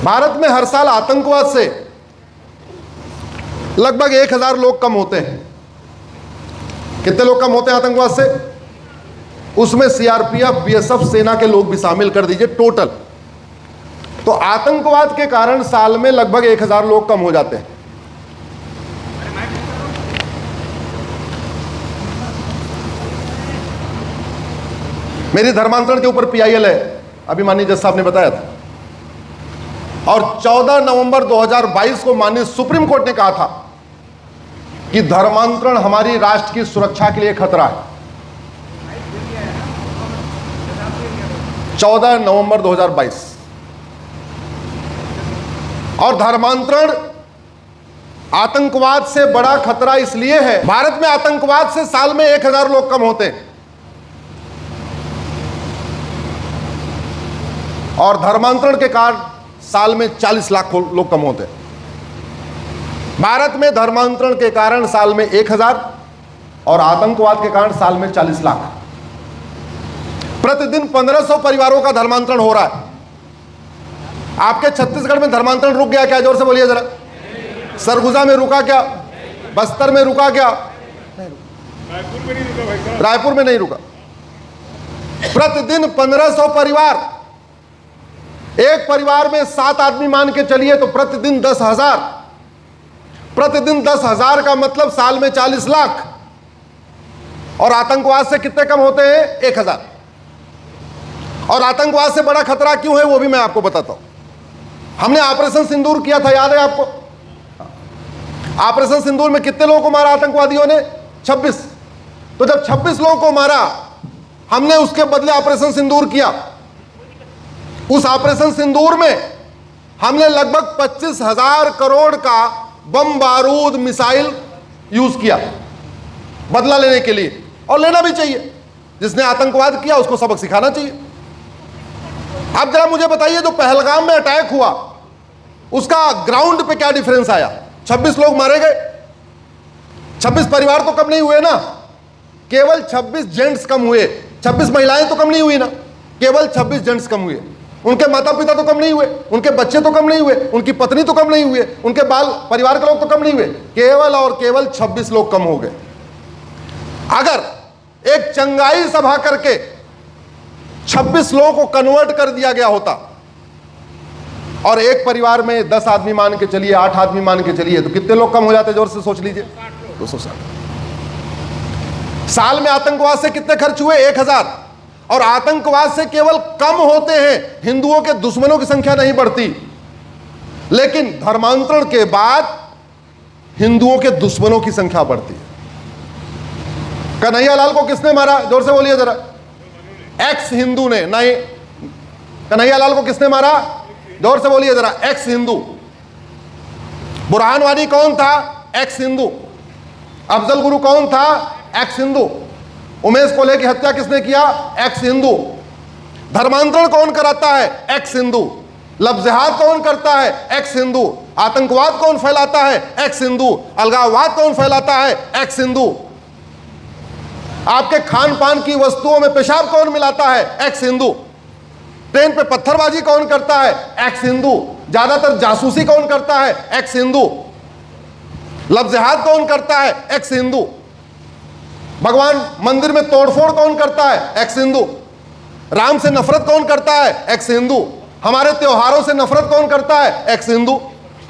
भारत में हर साल आतंकवाद से लगभग 1000 लोग कम होते हैं। कितने लोग कम होते हैं आतंकवाद से? उसमें सीआरपीएफ, बीएसएफ, सेना के लोग भी शामिल कर दीजिए टोटल। तो आतंकवाद के कारण साल में लगभग 1000 लोग कम हो जाते हैं। मेरी धर्मांतरण के ऊपर पीआईएल है, अभी माननीय जज साहब ने बताया था। और 14 नवंबर 2022 को माननीय सुप्रीम कोर्ट ने कहा था कि धर्मांतरण हमारी राष्ट्र की सुरक्षा के लिए खतरा है। 14 नवंबर 2022। और धर्मांतरण आतंकवाद से बड़ा खतरा इसलिए है, भारत में आतंकवाद से साल में 1000 लोग कम होते हैं और धर्मांतरण के कारण साल में 40 लाख लोग कम होते हैं। भारत में धर्मांतरण के कारण साल में 1000 और आतंकवाद के कारण साल में 40 लाख। प्रतिदिन 1500 परिवारों का धर्मांतरण हो रहा है। आपके छत्तीसगढ़ में धर्मांतरण रुक गया क्या? जोर से बोलिए जरा। सरगुजा में रुका क्या? बस्तर में रुका क्या? रायपुर में नहीं रुका। प्रतिदिन 1500 परिवार, एक परिवार में 7 आदमी मान के चलिए तो प्रतिदिन 10,000। प्रतिदिन 10,000 का मतलब साल में 40 लाख। और आतंकवाद से कितने कम होते हैं? 1000। और आतंकवाद से बड़ा खतरा क्यों है वो भी मैं आपको बताता हूं। हमने ऑपरेशन सिंदूर किया था, याद है आपको? ऑपरेशन सिंदूर में कितने लोगों को मारा आतंकवादियों ने? 26। तो जब 26 लोगों को मारा, हमने उसके बदले ऑपरेशन सिंदूर किया। उस ऑपरेशन सिंदूर में हमने लगभग 25,000 करोड़ का बम, बारूद, मिसाइल यूज किया बदला लेने के लिए। और लेना भी चाहिए। जिसने आतंकवाद किया उसको सबक सिखाना चाहिए। अब जरा मुझे बताइए, जो पहलगाम में अटैक हुआ उसका ग्राउंड पे क्या डिफरेंस आया? 26 लोग मारे गए, 26 परिवार तो कम नहीं हुए ना, केवल 26 जेंट्स कम हुए। 26 महिलाएं तो कम नहीं हुई ना, केवल 26 जेंट्स कम हुए। उनके माता पिता तो कम नहीं हुए, उनके बच्चे तो कम नहीं हुए, उनकी पत्नी तो कम नहीं हुए, उनके बाल परिवार के लोग तो कम नहीं हुए, केवल और केवल 26 लोग कम हो गए। अगर एक चंगाई सभा करके 26 लोगों को कन्वर्ट कर दिया गया होता और एक परिवार में 10 आदमी मान के चलिए, 8 आदमी मान के चलिए, तो कितने लोग कम हो जाते? जोर से सोच लीजिए। 260। साल में आतंकवाद से कितने खर्च हुए? 1000। और आतंकवाद से केवल कम होते हैं, हिंदुओं के दुश्मनों की संख्या नहीं बढ़ती। लेकिन धर्मांतरण के बाद हिंदुओं के दुश्मनों की संख्या बढ़ती है। कन्हैयालाल को किसने मारा? जोर से बोलिए जरा। एक्स हिंदू ने। नहीं, कन्हैयालाल को किसने मारा? जोर से बोलिए जरा। एक्स हिंदू। बुरहान वानी कौन था? एक्स हिंदू। अफजल गुरु कौन था? एक्स हिंदू। उमेश कोल्हे की हत्या किसने किया? एक्स हिंदू। धर्मांतरण कौन कराता है? एक्स हिंदू। लफ्ज़हात कौन करता है? एक्स हिंदू। आतंकवाद कौन फैलाता है? एक्स हिंदू। अलगाववाद कौन फैलाता है? एक्स हिंदू। आपके खान पान की वस्तुओं में पेशाब कौन मिलाता है? एक्स हिंदू। ट्रेन पे पत्थरबाजी कौन करता है? एक्स हिंदू। ज्यादातर जासूसी कौन करता है? एक्स हिंदू। लफ्ज़हात कौन करता है? एक्स हिंदू। भगवान मंदिर में तोड़फोड़ कौन करता है? एक्स हिंदू। राम से नफरत कौन करता है? एक्स हिंदू। हमारे त्योहारों से नफरत कौन करता है? एक्स हिंदू।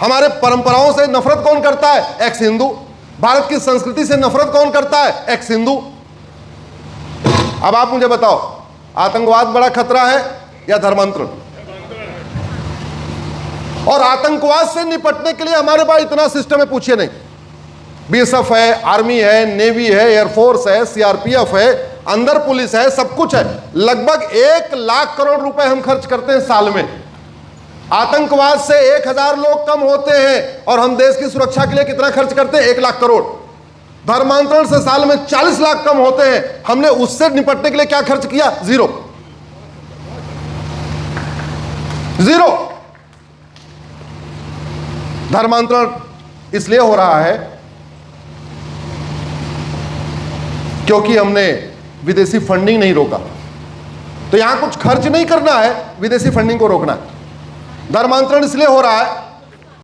हमारे परंपराओं से नफरत कौन करता है? एक्स हिंदू। भारत की संस्कृति से नफरत कौन करता है? एक्स हिंदू। अब आप मुझे बताओ, आतंकवाद बड़ा खतरा है या धर्मांतरण? और आतंकवाद से निपटने के लिए हमारे पास इतना सिस्टम है, पूछिए नहीं। बीएसएफ है, आर्मी है, नेवी है, एयरफोर्स है, सीआरपीएफ है, अंदर पुलिस है, सब कुछ है। लगभग 1 लाख करोड़ रुपए हम खर्च करते हैं साल में। आतंकवाद से 1000 लोग कम होते हैं और हम देश की सुरक्षा के लिए कितना खर्च करते हैं? 1 लाख करोड़। धर्मांतरण से साल में 40 लाख कम होते हैं, हमने उससे निपटने के लिए क्या खर्च किया? जीरो। धर्मांतरण इसलिए हो रहा है क्योंकि हमने विदेशी फंडिंग नहीं रोका। तो यहां कुछ खर्च नहीं करना है, विदेशी फंडिंग को रोकना है। धर्मांतरण इसलिए हो रहा है